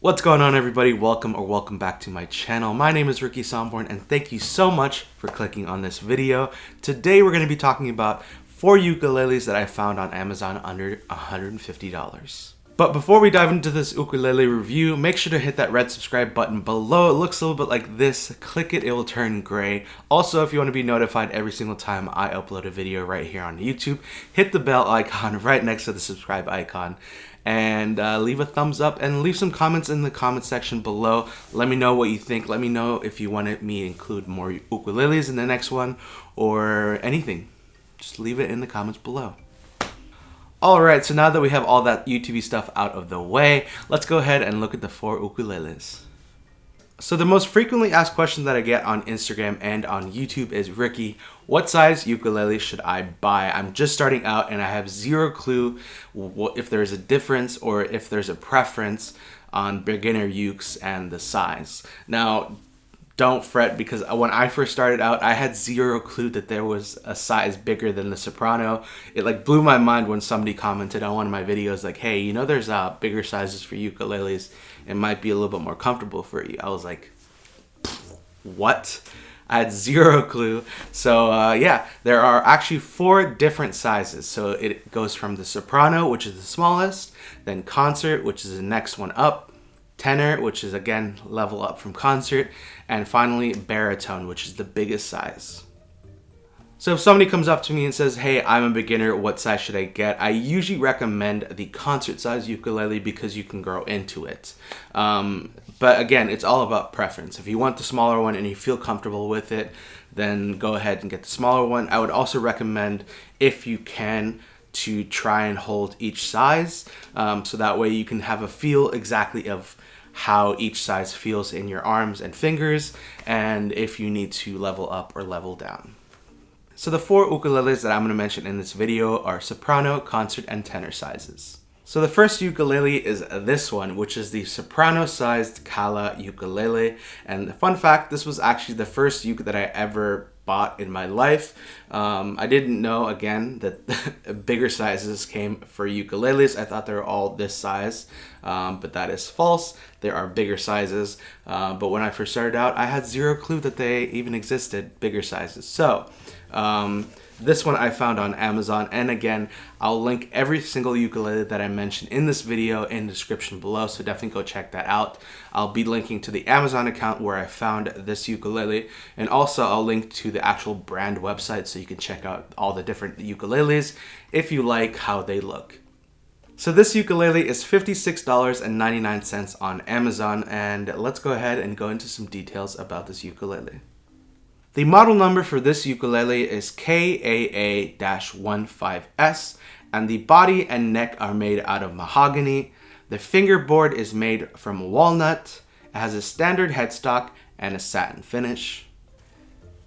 What's going on, everybody? Welcome back to my channel. My name is Ricky Somborn and thank you so much for clicking on this video. Today we're going to be talking about 4 ukuleles that I found on Amazon under $150. But before we dive into this ukulele review, make sure to hit that red subscribe button below. It looks a little bit like this. Click it, it will turn gray. Also, if you want to be notified every single time I upload a video right here on YouTube, hit the bell icon right next to the subscribe icon. And leave a thumbs up and leave some comments in the comment section below. Let me know what you think. Let me know if you wanted me to include more ukuleles in the next one or anything. Just leave it in the comments below. Alright, so now that we have all that YouTube stuff out of the way, let's go ahead and look at the 4 ukuleles. So the most frequently asked question that I get on Instagram and on YouTube is, Ricky, what size ukulele should I buy? I'm just starting out and I have zero clue if there's a difference or if there's a preference on beginner ukes and the size. Now, don't fret, because when I first started out, I had zero clue that there was a size bigger than the soprano. It like blew my mind when somebody commented on one of my videos like, hey, you know there's bigger sizes for ukuleles. It might be a little bit more comfortable for you. I was like, what? I had zero clue. So yeah, there are actually 4 different sizes. So it goes from the soprano, which is the smallest, then concert, which is the next one up, tenor, which is again level up from concert, and finally baritone, which is the biggest size. So if somebody comes up to me and says, hey, I'm a beginner, what size should I get? I usually recommend the concert size ukulele because you can grow into it. But again, it's all about preference. If you want the smaller one and you feel comfortable with it, then go ahead and get the smaller one. I would also recommend, if you can, to try and hold each size, so that way you can have a feel exactly of how each size feels in your arms and fingers, and if you need to level up or level down. So the 4 ukuleles that I'm going to mention in this video are soprano, concert, and tenor sizes. So the first ukulele is this one, which is the soprano-sized Calla ukulele. And the fun fact, this was actually the first uke that I ever bought in my life. I didn't know, again, that bigger sizes came for ukuleles. I thought they were all this size, but that is false. There are bigger sizes, but when I first started out, I had zero clue that they even existed, bigger sizes. So this one I found on Amazon, and again, I'll link every single ukulele that I mentioned in this video in the description below, so definitely go check that out. I'll be linking to the Amazon account where I found this ukulele, and also I'll link to the actual brand website so you can check out all the different ukuleles if you like how they look. So this ukulele is $56.99 on Amazon, and let's go ahead and go into some details about this ukulele. The model number for this ukulele is KAA-15S, and the body and neck are made out of mahogany. The fingerboard is made from walnut. It has a standard headstock and a satin finish.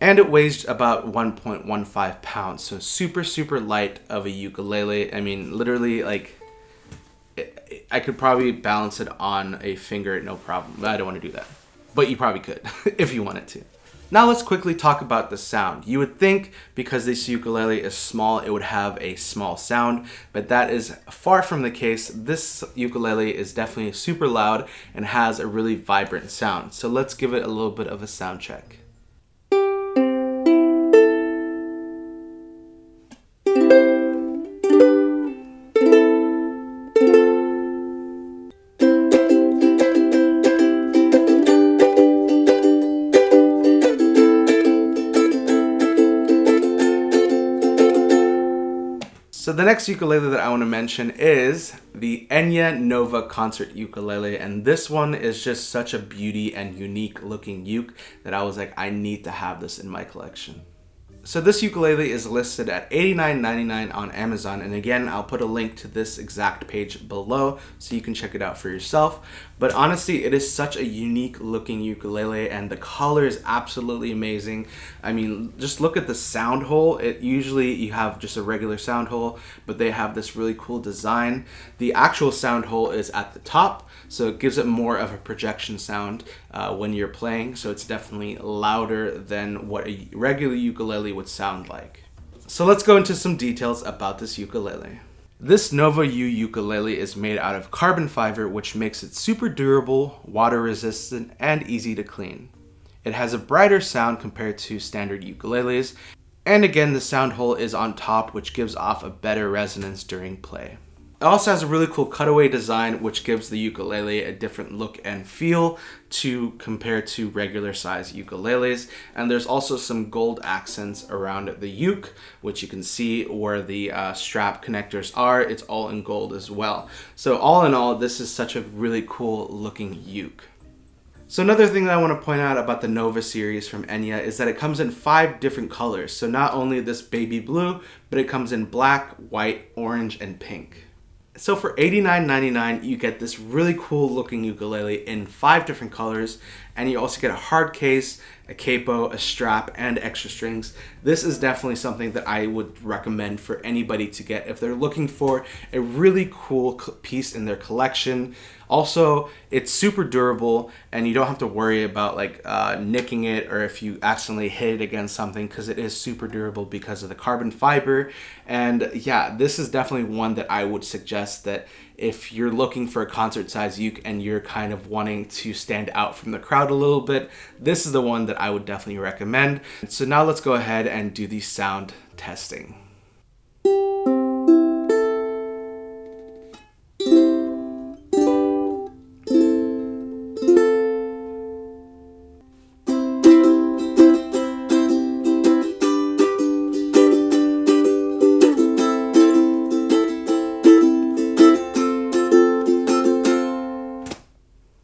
And it weighs about 1.15 pounds, so super light of a ukulele. I mean, literally, like, I could probably balance it on a finger, no problem. But I don't want to do that. But you probably could, if you wanted to. Now let's quickly talk about the sound. You would think because this ukulele is small, it would have a small sound, but that is far from the case. This ukulele is definitely super loud and has a really vibrant sound. So let's give it a little bit of a sound check. So the next ukulele that I want to mention is the Enya Nova Concert Ukulele, and this one is just such a beauty and unique looking uke that I was like, I need to have this in my collection. So this ukulele is listed at $89.99 on Amazon, and again, I'll put a link to this exact page below so you can check it out for yourself. But honestly, it is such a unique looking ukulele, and the color is absolutely amazing. I mean, just look at the sound hole. Usually you have just a regular sound hole, but they have this really cool design. The actual sound hole is at the top, so it gives it more of a projection sound when you're playing, so it's definitely louder than what a regular ukulele would sound like. So let's go into some details about this ukulele. This Nova U ukulele is made out of carbon fiber, which makes it super durable, water resistant, and easy to clean. It has a brighter sound compared to standard ukuleles, and again the sound hole is on top, which gives off a better resonance during play. It also has a really cool cutaway design, which gives the ukulele a different look and feel to compare to regular size ukuleles. And there's also some gold accents around the uke, which you can see where the strap connectors are. It's all in gold as well. So all in all, this is such a really cool looking uke. So another thing that I want to point out about the Nova series from Enya is that it comes in 5 different colors. So not only this baby blue, but it comes in black, white, orange, and pink. So for $89.99, you get this really cool looking ukulele in 5 different colors, and you also get a hard case, a capo, a strap, and extra strings. This is definitely something that I would recommend for anybody to get if they're looking for a really cool piece in their collection. Also, it's super durable, and you don't have to worry about nicking it or if you accidentally hit it against something, because it is super durable because of the carbon fiber. And yeah, this is definitely one that I would suggest that if you're looking for a concert size uke and you're kind of wanting to stand out from the crowd a little bit, this is the one that I would definitely recommend. So now let's go ahead and do the sound testing.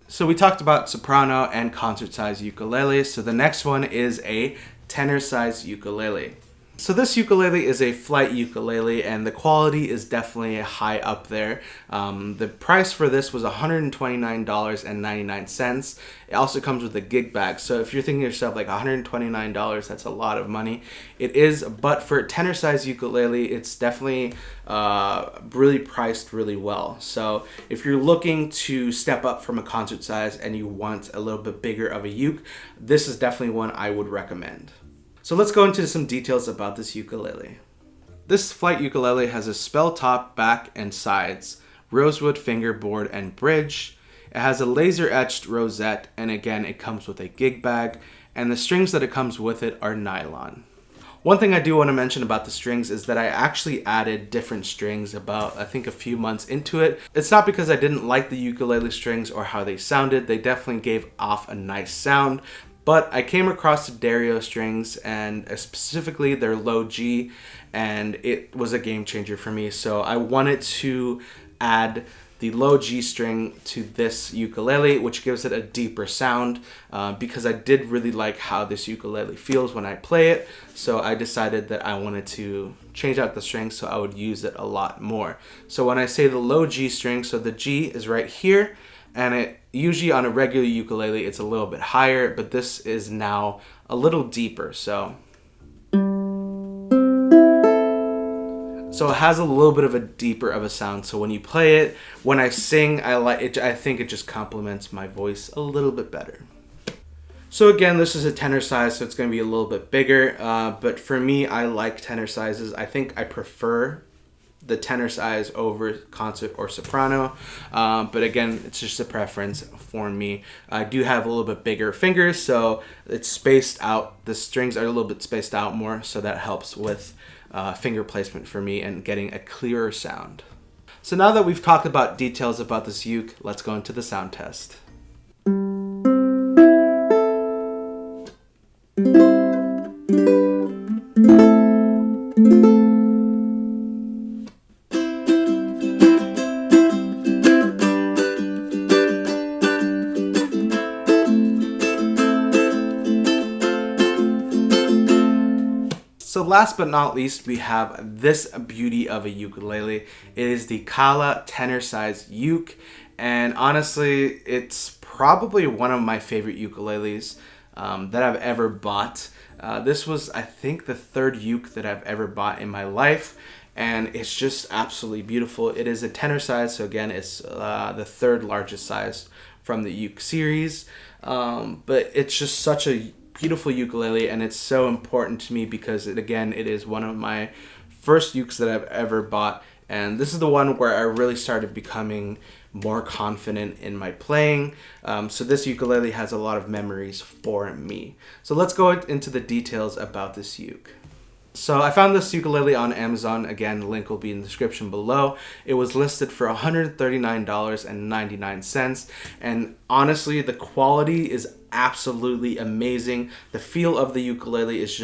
So we talked about soprano and concert size ukulele. So the next one is a tenor size ukulele. So this ukulele is a flight ukulele, and the quality is definitely high up there. The price for this was $129.99. It also comes with a gig bag. So if you're thinking to yourself like $129, that's a lot of money. It is, but for a tenor size ukulele, it's definitely really priced really well. So if you're looking to step up from a concert size and you want a little bit bigger of a uke, this is definitely one I would recommend. So let's go into some details about this ukulele. This flight ukulele has a spell top, back, and sides, rosewood fingerboard and bridge. It has a laser etched rosette, and again it comes with a gig bag, and the strings that it comes with it are nylon. One thing I do want to mention about the strings is that I actually added different strings about, I think, a few months into it. It's not because I didn't like the ukulele strings or how they sounded. They definitely gave off a nice sound. But I came across the Dario strings, and specifically their low G, and it was a game changer for me. So I wanted to add the low G string to this ukulele, which gives it a deeper sound, because I did really like how this ukulele feels when I play it. So I decided that I wanted to change out the string so I would use it a lot more. So when I say the low G string, so the G is right here, and it usually on a regular ukulele it's a little bit higher, but this is now a little deeper. So it has a little bit of a deeper of a sound. So when you play it, when I sing, I think it just complements my voice a little bit better. So again, this is a tenor size, so it's going to be a little bit bigger. But for me, I like tenor sizes. I think I prefer the tenor size over concert or soprano, but again, it's just a preference for me. I do have a little bit bigger fingers, so it's spaced out. The strings are a little bit spaced out more, so that helps with finger placement for me and getting a clearer sound. So now that we've talked about details about this uke, let's go into the sound test. So last but not least, we have this beauty of a ukulele. It is the Calla tenor size uke, and honestly, it's probably one of my favorite ukuleles that I've ever bought. This was, I think, the 3rd uke that I've ever bought in my life, and it's just absolutely beautiful. It is a tenor size, so again, it's the 3rd largest size from the uke series, but it's just such a beautiful ukulele, and it's so important to me because it is one of my first ukes that I've ever bought, And this is the one where I really started becoming more confident in my playing. So this ukulele has a lot of memories for me. So let's go into the details about this uke. So I found this ukulele on Amazon. Again, the link will be in the description below. It was listed for $139.99. And honestly, the quality is absolutely amazing. The feel of the ukulele is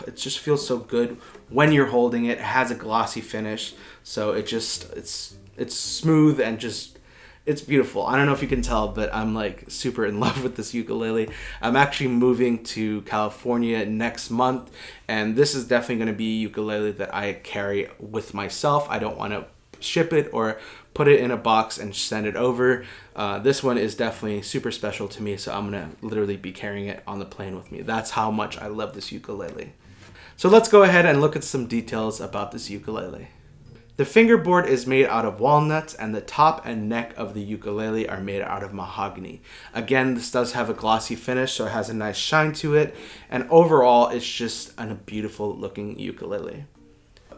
it just feels so good when you're holding it. It has a glossy finish. So it's smooth and just, it's beautiful. I don't know if you can tell, but I'm like super in love with this ukulele. I'm actually moving to California next month, and this is definitely going to be a ukulele that I carry with myself. I don't want to ship it or put it in a box and send it over. This one is definitely super special to me, so I'm going to literally be carrying it on the plane with me. That's how much I love this ukulele. So let's go ahead and look at some details about this ukulele. The fingerboard is made out of walnuts, and the top and neck of the ukulele are made out of mahogany. Again, this does have a glossy finish, so it has a nice shine to it, and overall it's just a beautiful looking ukulele.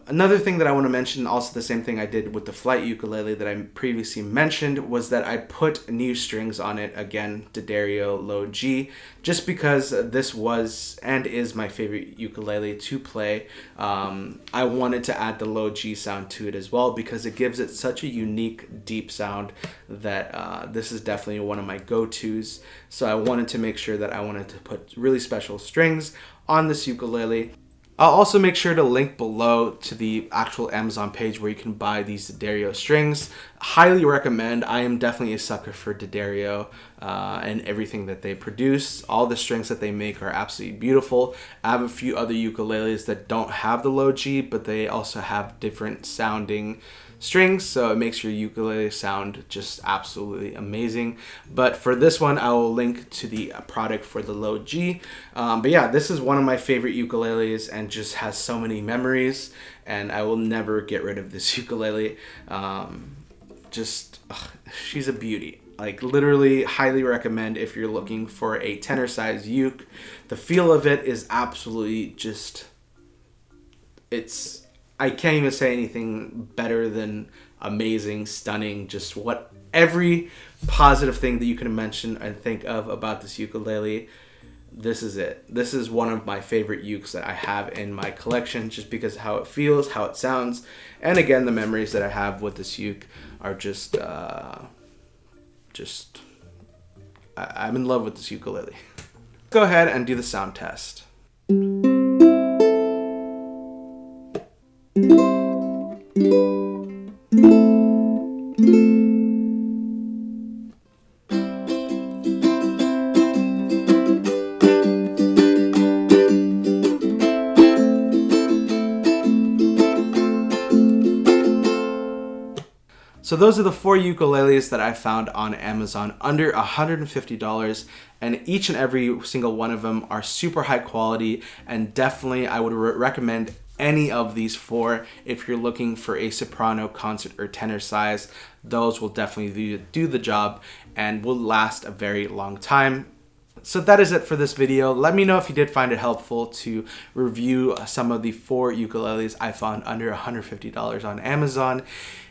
Another thing that I want to mention, also the same thing I did with the flight ukulele that I previously mentioned, was that I put new strings on it, again, D'Addario low G, just because this was and is my favorite ukulele to play. I wanted to add the low G sound to it as well because it gives it such a unique, deep sound that this is definitely one of my go-tos. So I wanted to make sure that I wanted to put really special strings on this ukulele. I'll also make sure to link below to the actual Amazon page where you can buy these D'Addario strings. Highly recommend. I am definitely a sucker for D'Addario and everything that they produce. All the strings that they make are absolutely beautiful. I have a few other ukuleles that don't have the low G, but they also have different sounding strings, so it makes your ukulele sound just absolutely amazing. But for this one, I will link to the product for the low G. But yeah, this is one of my favorite ukuleles and just has so many memories, and I will never get rid of this ukulele. She's a beauty. Like, literally highly recommend if you're looking for a tenor size uke. The feel of it is absolutely just, I can't even say anything better than amazing, stunning, just every positive thing that you can mention and think of about this ukulele. This is it. This is one of my favorite ukes that I have in my collection just because of how it feels, how it sounds, and again, the memories that I have with this uke are I'm in love with this ukulele. Go ahead and do the sound test. So those are the 4 ukuleles that I found on Amazon under $150, and each and every single one of them are super high quality, and definitely I would recommend any of these 4 if you're looking for a soprano, concert, or tenor size. Those will definitely do the job and will last a very long time. So that is it for this video. Let me know if you did find it helpful to review some of the 4 ukuleles I found under $150 on Amazon.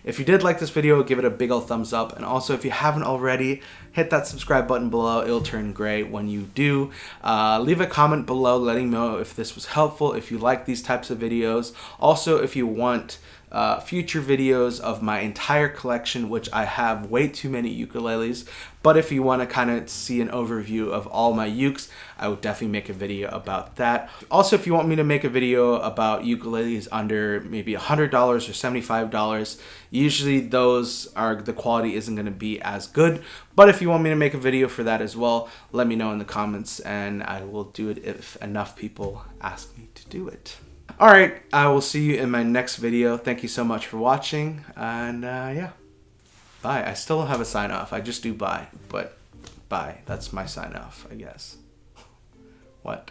If you did like this video, give it a big old thumbs up. And also, if you haven't already, hit that subscribe button below. It'll turn gray when you do. Leave a comment below letting me know if this was helpful, if you like these types of videos. Also, if you want future videos of my entire collection, which I have way too many ukuleles, but if you want to kind of see an overview of all my ukes, I would definitely make a video about that. Also, if you want me to make a video about ukuleles under maybe $100 or $75, usually the quality isn't going to be as good, but if you want me to make a video for that as well, let me know in the comments and I will do it if enough people ask me to do it. Alright, I will see you in my next video. Thank you so much for watching, and yeah, bye. I still don't have a sign off. I just do bye, but bye. That's my sign off, I guess. What?